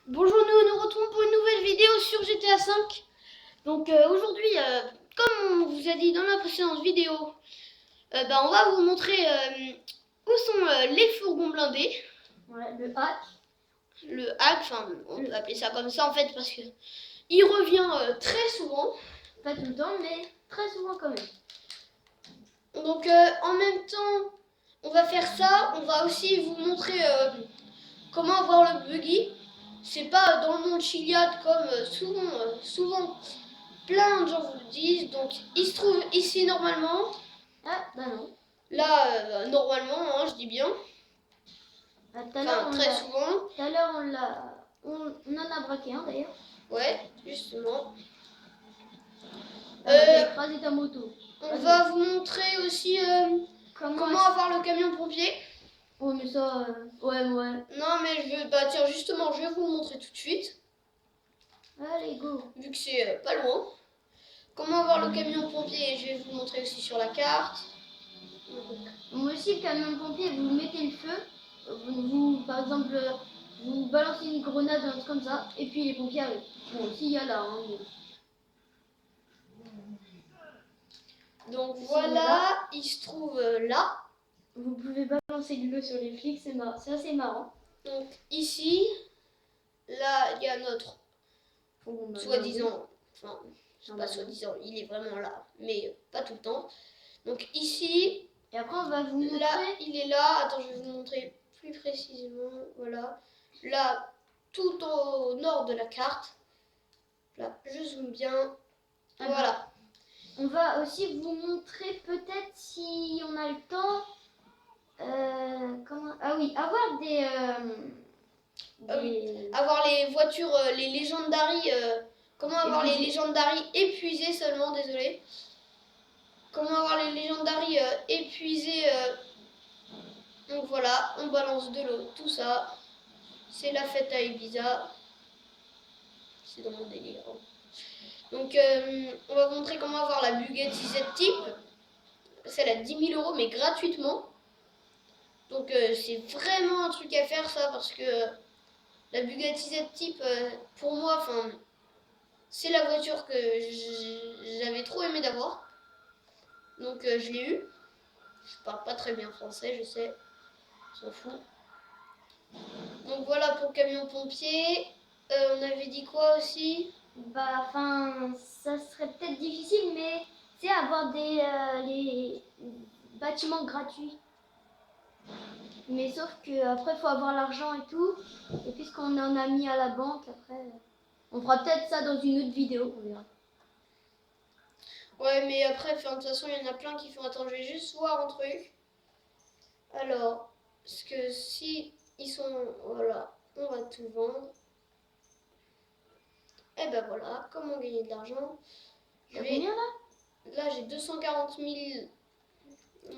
Bonjour, nous nous retrouvons pour une nouvelle vidéo sur GTA V. Donc aujourd'hui, comme on vous a dit dans la précédente vidéo, on va vous montrer où sont les fourgons blindés. Ouais, le hack. Le hack, enfin on peut appeler ça comme ça en fait parce que il revient très souvent. Pas tout le temps, mais très souvent quand même. Donc en même temps, on va faire ça. On va aussi vous montrer comment avoir le buggy. C'est pas dans le monde Chiliad comme souvent plein de gens vous le disent. Donc il se trouve ici normalement. Ah, bah non. Là, normalement, hein, je dis bien. Ah, Enfin, très souvent. Tout à l'heure, on en a braqué un d'ailleurs. Ouais, justement. On a écrasé ta moto. On va vous montrer aussi comment avoir le camion pompier. Oh, mais ça, ouais. Non, mais je veux, bah tiens, justement, je vais vous le montrer tout de suite. Allez, go. Vu que c'est pas loin. Comment avoir le camion pompier, je vais vous le montrer aussi sur la carte. Moi aussi, le camion pompier, vous mettez le feu. Par exemple, vous balancez une grenade, un truc comme ça, et puis les pompiers arrivent. Bon, s'il y a là, hein, mais... Donc voilà, il se trouve là. Vous pouvez balancer de l'eau sur les flics, c'est assez marrant. Donc ici, là, il y a notre soi-disant, enfin, c'est pas soi-disant, il est vraiment là, mais pas tout le temps. Donc ici, et après on va vous montrer. Là, il est là. Attends, je vais vous montrer plus précisément. Voilà. Là, tout au nord de la carte. Là, je zoome bien. Voilà. On va aussi vous montrer peut-être si on a le temps. Avoir avoir les voitures, les Legendary. Comment avoir les Legendary épuisés seulement, désolé. Comment avoir les Legendary épuisés. Donc voilà, on balance de l'eau, tout ça. C'est la fête à Ibiza. C'est dans mon délire. Donc on va vous montrer comment avoir la Bugatti Z-Type. Celle à 10 000 € mais gratuitement. Donc c'est vraiment un truc à faire ça parce que la Bugatti Z-Type pour moi, c'est la voiture que j'avais trop aimé d'avoir. Donc je l'ai eu. Je parle pas très bien français, je sais. On s'en fout. Donc voilà pour le camion pompier. On avait dit quoi aussi? Ça serait peut-être difficile, mais c'est avoir les bâtiments gratuits. Mais sauf que après faut avoir l'argent et tout. Et puisqu'on en a mis à la banque, après on fera peut-être ça dans une autre vidéo, on verra. Ouais, mais après, de toute façon, il y en a plein qui font. Attends, je vais juste voir un truc. Alors, parce que si ils sont. Voilà, on va tout vendre. Et ben voilà, comment gagner de l'argent. Combien là? Là, j'ai 240 000.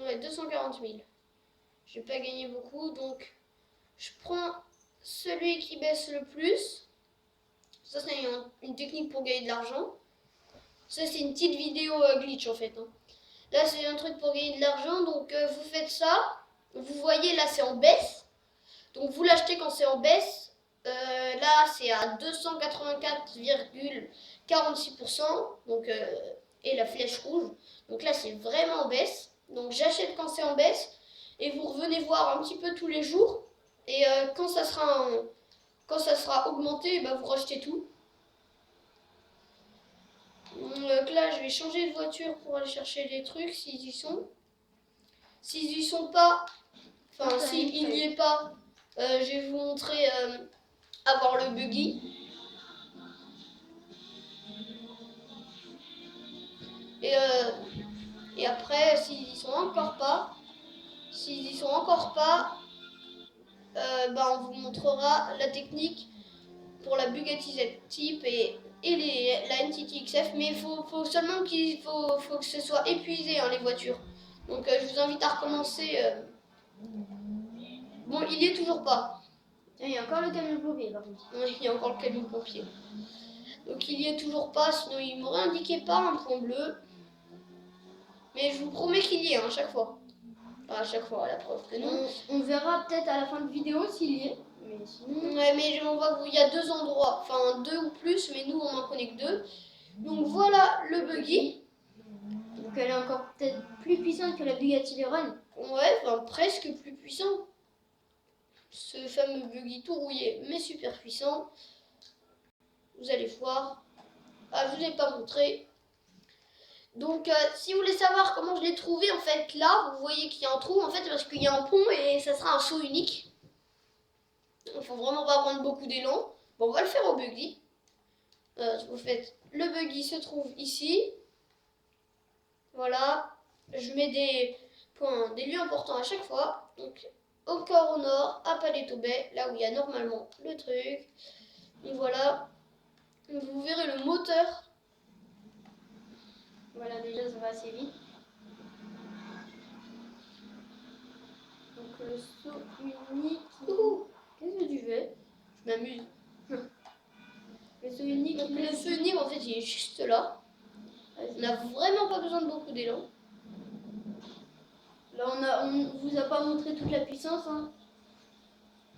Ouais, 240 000. Je vais pas gagner beaucoup, donc je prends celui qui baisse le plus. Ça, c'est une technique pour gagner de l'argent. Ça, c'est une petite vidéo glitch en fait. Hein. Là, c'est un truc pour gagner de l'argent, donc vous faites ça. Vous voyez, là, c'est en baisse. Donc, vous l'achetez quand c'est en baisse. Là, c'est à 284,46%. Donc, et la flèche rouge. Donc là, c'est vraiment en baisse. Donc, j'achète quand c'est en baisse. Et vous revenez voir un petit peu tous les jours. Et quand ça sera augmenté, bah, vous rachetez tout. Donc là, je vais changer de voiture pour aller chercher les trucs s'ils y sont. S'ils y sont pas, enfin s'il n'y est pas, je vais vous montrer avoir le buggy. Et après, s'ils y sont encore pas, on vous montrera la technique pour la Bugatti Z-Type et la NTT XF. Mais il faut seulement faut que ce soit épuisé, hein, les voitures. Donc je vous invite à recommencer. Bon, il y est toujours pas. Il y a encore le camion pompier par contre. Oui, il y a encore le camion pompier. Donc il y est toujours pas, sinon il m'aurait indiqué pas un point bleu. Mais je vous promets qu'il y est, hein, à chaque fois. Enfin, à chaque fois, à la preuve que non. On verra peut-être à la fin de vidéo s'il y est. Mais sinon... Ouais, mais on voit qu'il y a 2 endroits, enfin 2 ou plus, mais nous on en connaît que 2. Donc voilà le buggy. Donc elle est encore peut-être plus puissante que la Bugatti Veyron. Ouais, enfin presque plus puissant. Ce fameux buggy tout rouillé, mais super puissant. Vous allez voir. Ah, je vous ai pas montré. Donc, si vous voulez savoir comment je l'ai trouvé, en fait, là, vous voyez qu'il y a un trou, en fait, parce qu'il y a un pont et ça sera un saut unique. Il faut vraiment pas prendre beaucoup d'élan. Bon, on va le faire au buggy. Vous faites, le buggy se trouve ici. Voilà. Je mets des points, des lieux importants à chaque fois. Donc, encore au nord, à Paleto Bay, là où il y a normalement le truc. Donc voilà. Vous verrez le moteur. Voilà, déjà ça va assez vite. Donc le saut unique... Ouh, qu'est-ce que tu fais? Je m'amuse. Le saut unique... Donc le saut unique, en fait, il est juste là. On n'a vraiment pas besoin de beaucoup d'élan. Là, on vous a pas montré toute la puissance. Hein.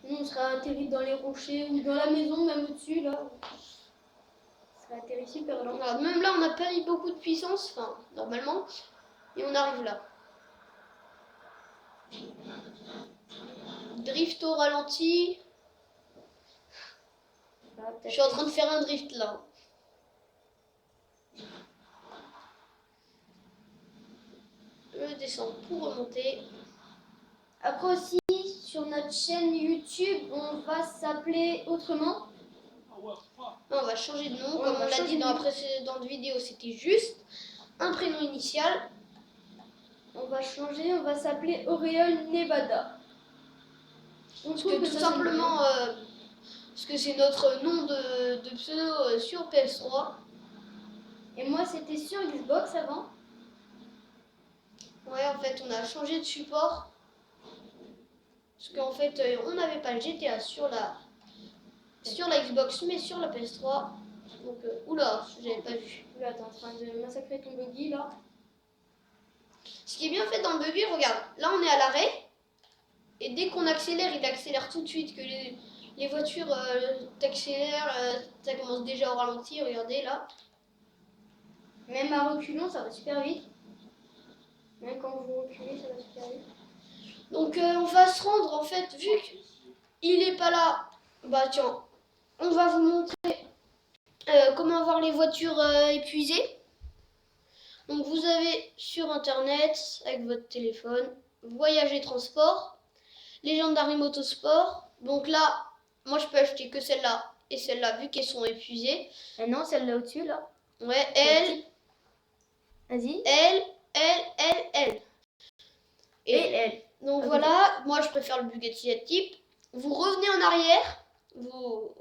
Nous, on serait atterri dans les rochers ou dans la maison, même au-dessus, là. On serait atterri super lent. Alors, même là, on n'a pas eu beaucoup de puissance, enfin, normalement. Et on arrive là. Drift au ralenti. Je suis en train de faire un drift là. Je descends pour remonter. Après aussi, sur notre chaîne YouTube, on va s'appeler autrement. Non, on va changer de nom. Ouais, Comme on va on l'a changer dit de dans la nom. précédente vidéo, c'était juste un prénom initial. On va changer, on va s'appeler Auréole Nevada. Parce que tout simplement, parce que c'est notre nom de pseudo sur PS3. Et moi, c'était sur Xbox avant. Ouais, en fait, on a changé de support. Parce qu'en fait, on n'avait pas le GTA sur la Xbox, mais sur la PS3. Donc, oula, j'avais pas vu. Là, t'es en train de massacrer ton buggy, là. Ce qui est bien fait dans le buggy, regarde, là on est à l'arrêt. Et dès qu'on accélère, il accélère tout de suite. Que les voitures t'accélèrent, ça commence déjà au ralenti, regardez là. Même à reculons, ça va super vite. Même quand vous reculez, ça va super vite. Donc on va se rendre en fait, vu qu'il est pas là, bah tiens, on va vous montrer comment voir les voitures épuisées. Donc vous avez sur internet, avec votre téléphone, voyage et transport, Légendaire Motosport. Donc là, moi je peux acheter que celle-là et celle-là vu qu'elles sont épuisées. Ah non, celle-là au-dessus, là. Ouais, elle, Vas-y. elle. Et elle. donc Ok. voilà, moi je préfère le Bugatti type. Vous revenez en arrière, vous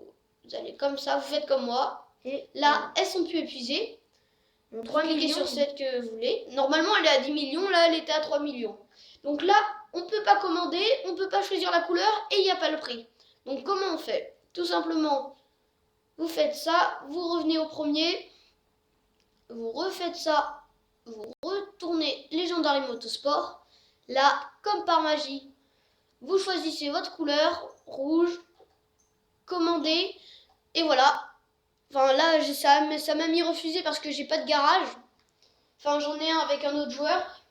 allez comme ça, vous faites comme moi. Et là, elles sont plus épuisées. Bon, Vous 3 cliquez millions. sur celle que vous voulez. Normalement, elle est à 10 millions, là, elle était à 3 millions. Donc là, on ne peut pas commander, on ne peut pas choisir la couleur et il n'y a pas le prix. Donc comment on fait? Tout simplement, vous faites ça, vous revenez au premier, vous refaites ça, vous retournez Légendaire Motosport. Là, comme par magie, vous choisissez votre couleur, rouge, commandez, et voilà. Enfin là, ça m'a mis refusé parce que j'ai pas de garage. Enfin, j'en ai un avec un autre joueur.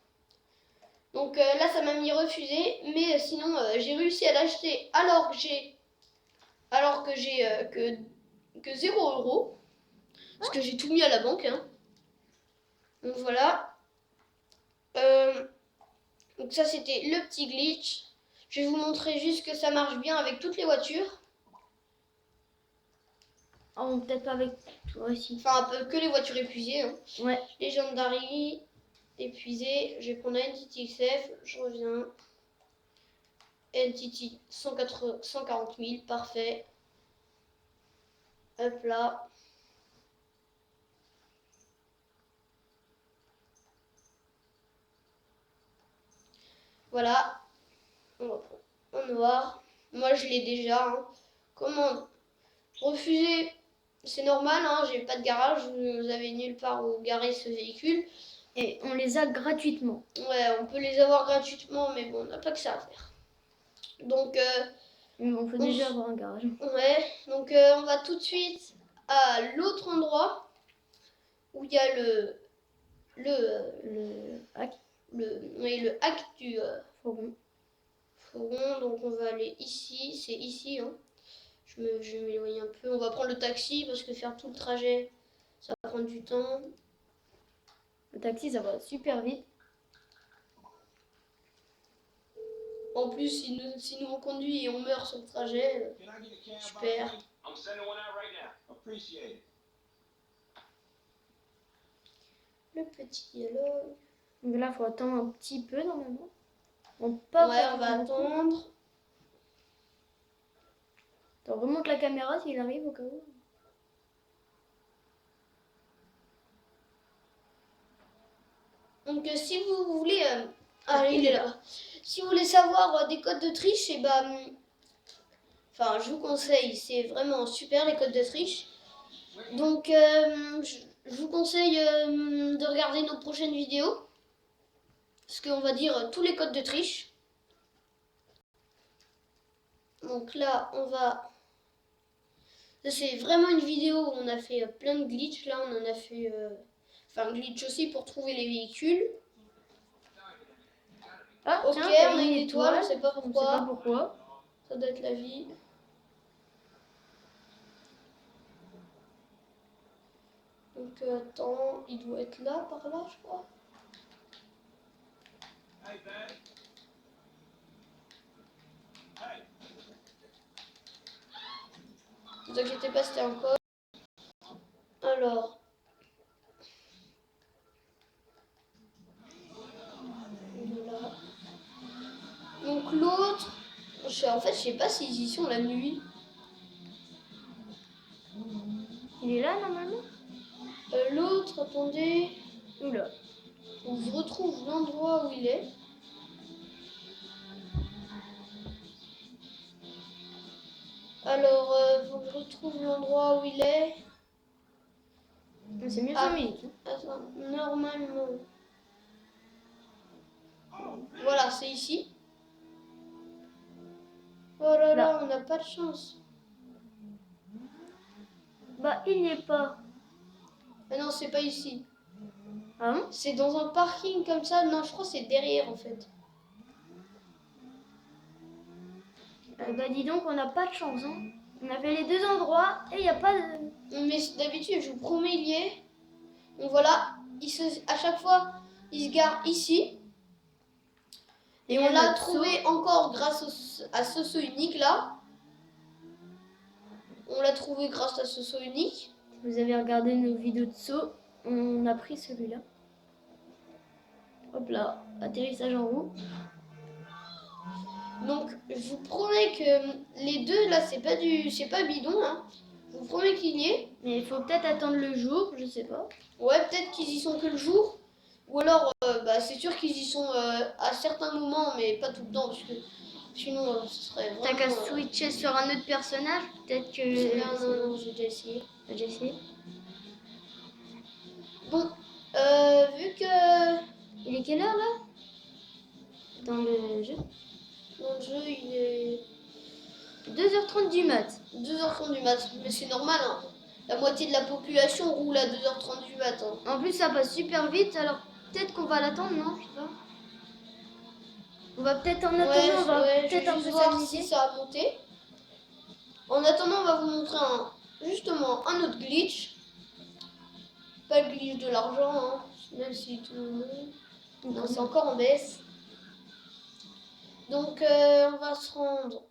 Donc là, ça m'a mis refusé. Mais sinon, j'ai réussi à l'acheter alors que j'ai que 0 €. Parce que j'ai tout mis à la banque. Hein. Donc voilà. Donc ça, c'était le petit glitch. Je vais vous montrer juste que ça marche bien avec toutes les voitures. Oh, peut-être pas avec toi aussi. Enfin, un peu que les voitures épuisées. Hein. Ouais. Legendary, épuisé. Je vais prendre la NTT XF. Je reviens. NTT 140 000, parfait. Hop là. Voilà. On va prendre en noir. Moi, je l'ai déjà. Hein. Comment refuser? C'est normal, hein, j'ai pas de garage, vous avez nulle part où garer ce véhicule. Et on les a gratuitement. Ouais, on peut les avoir gratuitement, mais bon, on n'a pas que ça à faire. Donc, Mais bon, faut déjà avoir un garage. Ouais, donc on va tout de suite à l'autre endroit où il y a Le hack. le hack du Forum. fourgon. Donc on va aller ici, c'est ici. Hein. Je vais m'éloigner un peu. On va prendre le taxi parce que faire tout le trajet, ça va prendre du temps. Le taxi, ça va super vite. En plus, si nous on conduit et on meurt sur le trajet, je perds. Le petit dialogue. Donc là, il faut attendre un petit peu normalement. Ouais, on va attendre. Attends, remonte la caméra s'il arrive au cas où. Donc si vous voulez... il est là. Si vous voulez savoir des codes de triche, et enfin, je vous conseille, c'est vraiment super les codes de triche. Donc, je vous conseille de regarder nos prochaines vidéos. Parce qu'on va dire tous les codes de triche. Donc là, on va... Ça, c'est vraiment une vidéo où on a fait plein de glitch. Là, on en a fait... Enfin, glitch aussi pour trouver les véhicules. Ah, ok, tiens, on a une étoile, on sait pas On sait pas pourquoi. pourquoi. Ça doit être la vie. Donc attends, il doit être là, par là, je crois. Ne vous inquiétez pas, c'était un code. Alors. Voilà. Donc l'autre, en fait, je sais pas s'ils y sont la nuit. Il est là normalement. L'autre, attendez. Oula. Faut que je retrouve l'endroit où il est. Alors, faut que je retrouve l'endroit où il est. C'est mieux Ah, 5 minutes. attends, normalement. Voilà, c'est ici. Oh là là, on n'a pas de chance. Bah, il n'y est pas. Ah non, c'est pas ici. Ah bon? C'est dans un parking comme ça. Non, je crois que c'est derrière en fait. Bah, dis donc, on n'a pas de chance. Hein. On a fait les deux endroits et il n'y a pas de. Mais d'habitude, je vous promets, il y est. Donc voilà, à chaque fois, il se gare ici. Et on l'a trouvé encore grâce à ce saut unique là. On l'a trouvé grâce à ce saut unique. Si vous avez regardé nos vidéos de saut, on a pris celui-là. Hop là, atterrissage en roue. Donc je vous promets que les deux là, c'est pas bidon. Hein. Je vous promets qu'il y est. Mais il faut peut-être attendre le jour, je sais pas. Ouais, peut-être qu'ils y sont que le jour. Ou alors, c'est sûr qu'ils y sont à certains moments, mais pas tout le temps, parce que sinon, ce serait vraiment... T'as qu'à switcher sur un autre personnage, peut-être que... Non, j'ai déjà essayé. T'as déjà essayé? Bon, vu que... Il est quelle heure là? Dans le jeu? Dans le jeu, il est 2h30 du mat. 2h30 du mat, mais c'est normal, hein. La moitié de la population roule à 2h30 du mat. Hein. En plus, ça passe super vite, alors peut-être qu'on va l'attendre, non? Je sais pas. On va peut-être en attendant, on va peut-être un peu voir s'amuser. si ça a monté. En attendant, on va vous montrer justement un autre glitch. Pas le glitch de l'argent, hein, même si tout le monde... Non, c'est encore en baisse. Donc, on va se rendre...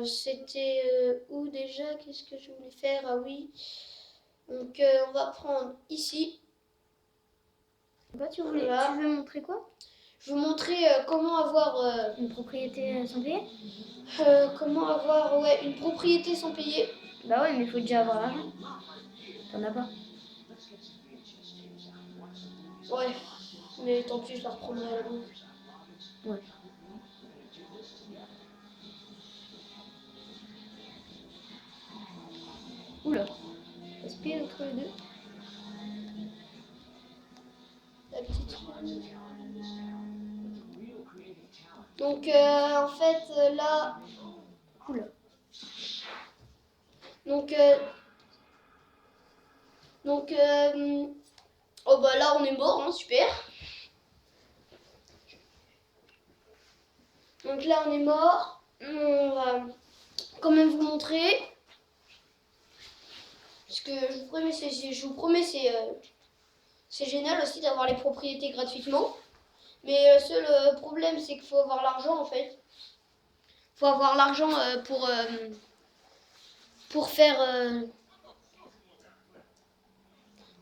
C'était où déjà? Qu'est-ce que je voulais faire? Ah oui. Donc, on va prendre ici. Bah, tu veux montrer quoi? Je vais vous montrer comment avoir... une propriété sans payer? Comment avoir une propriété sans payer. Bah ouais, mais il faut déjà avoir l'argent. T'en as pas. Ouais, mais tant pis, je la reprendrai à la banque. Ouais. Oula, ça se pile entre les deux. La petite rue. Donc, en fait, là, Donc, oh bah là on est mort, hein, super. Donc là on est mort. On va quand même vous montrer. Parce que je vous promets c'est génial aussi d'avoir les propriétés gratuitement. Mais le seul problème c'est qu'il faut avoir l'argent en fait. Il faut avoir l'argent pour faire...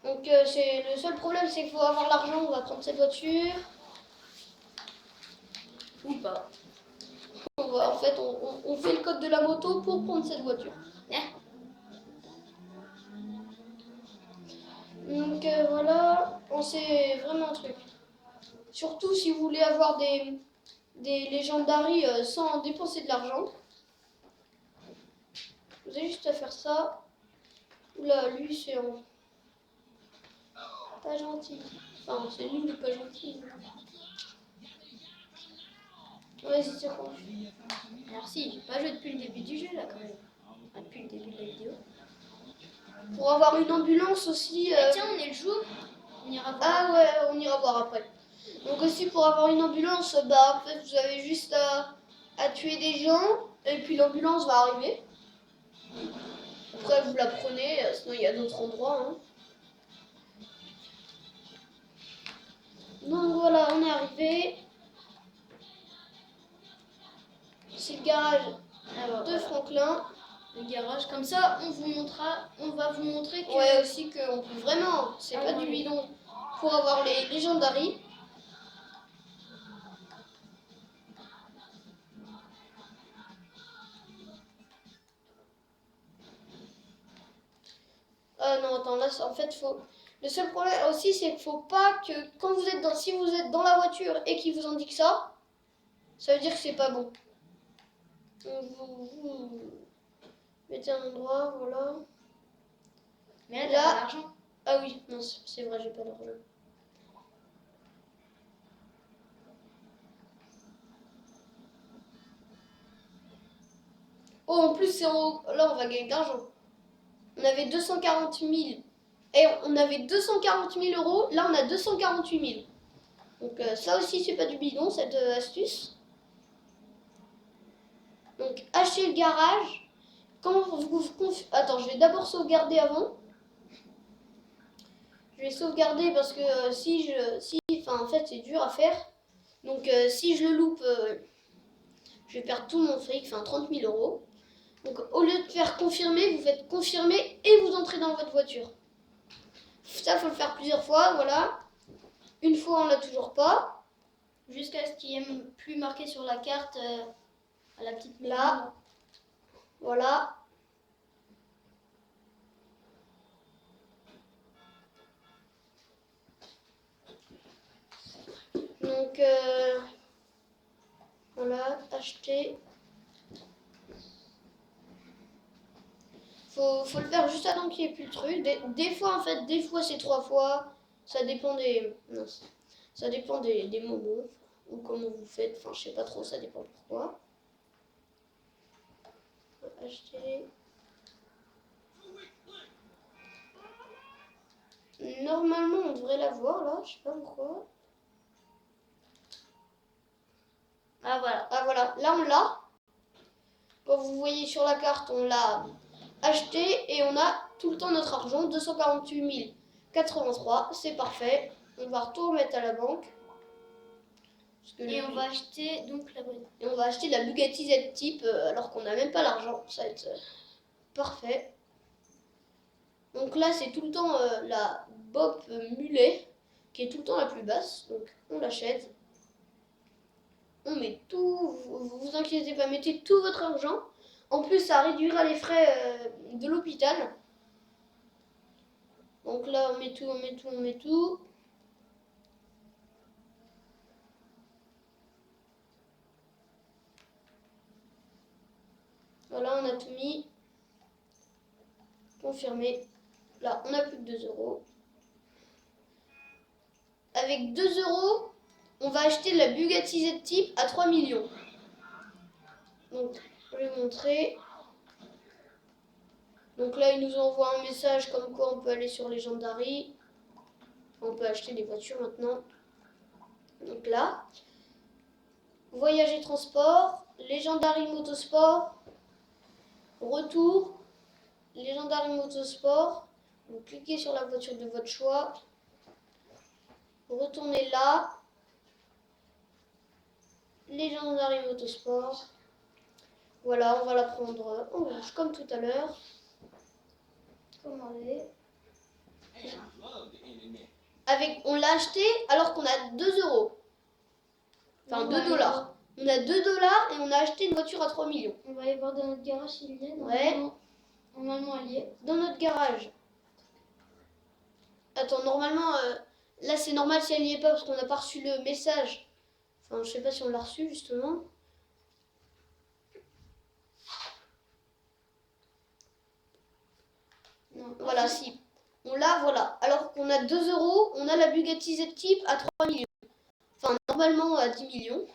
Donc c'est le seul problème c'est qu'il faut avoir l'argent. On va prendre cette voiture. Ou pas. En fait on fait le code de la moto pour prendre cette voiture. Donc voilà, on sait vraiment un truc. Surtout si vous voulez avoir des légendaries sans dépenser de l'argent. Vous avez juste à faire ça. Oula, lui c'est pas gentil. Enfin, c'est lui mais pas gentil. Ouais, c'est con. Merci, j'ai pas joué depuis le début du jeu là quand même. Enfin, depuis le début de la vidéo. Pour avoir une ambulance aussi. Tiens, on est le jour. On ira voir. Ah ouais, on ira voir après. Donc aussi pour avoir une ambulance, bah en fait vous avez juste à tuer des gens et puis l'ambulance va arriver. Après vous la prenez, sinon il y a d'autres endroits. Hein. Donc voilà, on est arrivé. C'est le garage de Franklin. Le garage, comme ça on va vous montrer que... Ouais aussi qu'on peut vraiment, c'est pas du bidon. Pour avoir les légendaries. Ah non, attends, là, en fait, faut... Le seul problème aussi, c'est qu'il faut pas que quand vous êtes si vous êtes dans la voiture et qu'il vous indique ça, ça veut dire que c'est pas bon. Donc vous mettez un endroit, voilà. Mais là, t'as pas l'argent. Ah oui, non, c'est vrai, j'ai pas d'argent. Oh, en plus, là, on va gagner de l'argent. On avait 240 000. Et on avait 240 000 euros. Là, on a 248 000. Donc, ça aussi, c'est pas du bidon, cette astuce. Donc, achetez le garage. Attends, je vais d'abord sauvegarder avant. Je vais sauvegarder parce que en fait, c'est dur à faire. Donc, si je le loupe, je vais perdre tout mon fric, enfin 30 000 euros. Donc au lieu de faire confirmer, vous faites confirmer et vous entrez dans votre voiture. Ça, faut le faire plusieurs fois, voilà. Une fois, on l'a toujours pas. Jusqu'à ce qu'il n'y ait plus marqué sur la carte à la petite maison. Là, voilà. Donc, voilà, acheter. Faut le faire juste avant qu'il n'y ait plus le truc. Des fois, en fait, des fois c'est 3 fois. Ça dépend ça dépend des moments. Ou comment vous faites. Enfin, je sais pas trop, ça dépend pourquoi. Acheter. Normalement, on devrait l'avoir là. Je sais pas pourquoi. Ah voilà. Ah voilà. Là, on l'a. Comme vous voyez sur la carte, on l'a acheté et on a tout le temps notre argent, 248 083, c'est parfait. On va tout remettre à la banque. Et on va acheter donc la voiture. Et on va acheter la Bugatti Z-Type alors qu'on n'a même pas l'argent. Ça va être parfait. Donc là, c'est tout le temps la Bob Mulet qui est tout le temps la plus basse. Donc on l'achète. On met tout, vous inquiétez pas, mettez tout votre argent. En plus, ça réduira les frais de l'hôpital. Donc là, on met tout, on met tout, on met tout. Voilà, on a tout mis. Confirmé. Là, on a plus que 2 euros. Avec 2 euros, on va acheter la Bugatti Z-Type à 3 millions. Donc, je vais vous montrer. Donc là, il nous envoie un message comme quoi on peut aller sur Legendary. On peut acheter des voitures maintenant. Donc là, voyage et transport, Legendary Motorsport, retour, Legendary Motorsport. Vous cliquez sur la voiture de votre choix. Retournez là. Legendary Motorsport. Voilà, on va la prendre en rouge comme tout à l'heure. Commander. On l'a acheté alors qu'on a 2 euros. Enfin, 2 dollars. On a 2 dollars et on a acheté une voiture à 3 millions. On va aller voir dans notre garage s'il y est. Ouais. Normalement, elle y est. Dans notre garage. Attends, normalement, là c'est normal si elle n'y est pas parce qu'on n'a pas reçu le message. Enfin, je sais pas si on l'a reçu justement. Non. Voilà, si. On l'a, voilà. Alors qu'on a 2 euros, on a la Bugatti Z-Type à 3 millions. Enfin, normalement à 10 millions.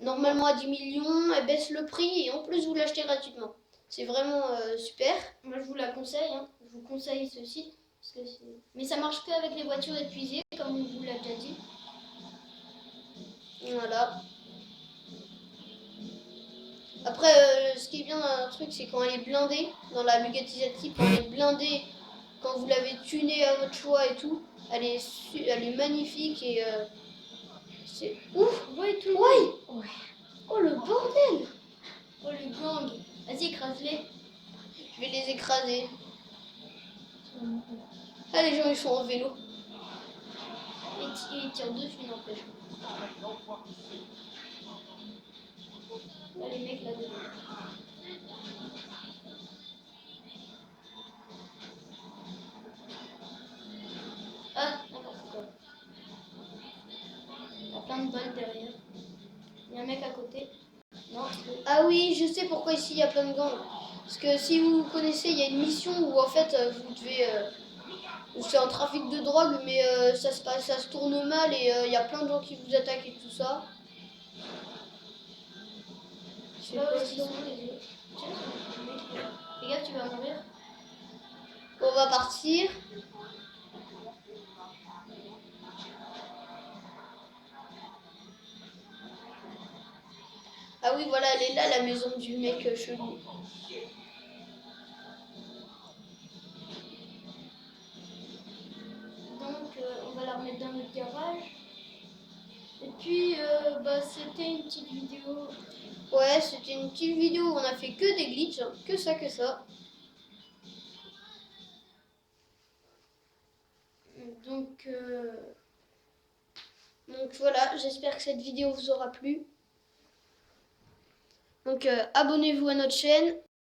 Normalement à 10 millions, elle baisse le prix et en plus vous l'achetez gratuitement. C'est vraiment super. Moi, je vous la conseille. Hein. Je vous conseille ce site. Parce que mais ça marche qu'avec les voitures épuisées, comme on vous l'a déjà dit. Voilà. Après, ce qui est bien dans un truc, c'est quand elle est blindée, dans la Bugatti Z-Type, quand elle est blindée, quand vous l'avez tunée à votre choix et tout, elle est magnifique et c'est ouf. Ouais, tout le Ouais. monde. Oh le bordel. Oh, les gangs. Vas-y, écrase-les. Je vais les écraser. Ah, les gens ils sont en vélo. Et ils tirent dessus, n'empêche. Là, les mecs là-dedans. Ah, n'importe quoi. Il y a plein de balles derrière. Il y a un mec à côté. Non, Ah oui, je sais pourquoi ici il y a plein de gangs. Parce que si vous connaissez, il y a une mission où en fait vous devez... c'est un trafic de drogue, mais ça se tourne mal et il y a plein de gens qui vous attaquent et tout ça. je sais pas où ils sont les autres. Tiens, le mec, il est là. Fais gaffe, tu vas mourir. On va partir. Ah oui, voilà, elle est là, la maison du mec chelou. Donc, on va la remettre dans notre garage. Et puis, c'était une petite vidéo. Ouais, c'était une petite vidéo où on a fait que des glitches, hein, que ça, que ça. Donc, Donc voilà, j'espère que cette vidéo vous aura plu. Donc abonnez-vous à notre chaîne.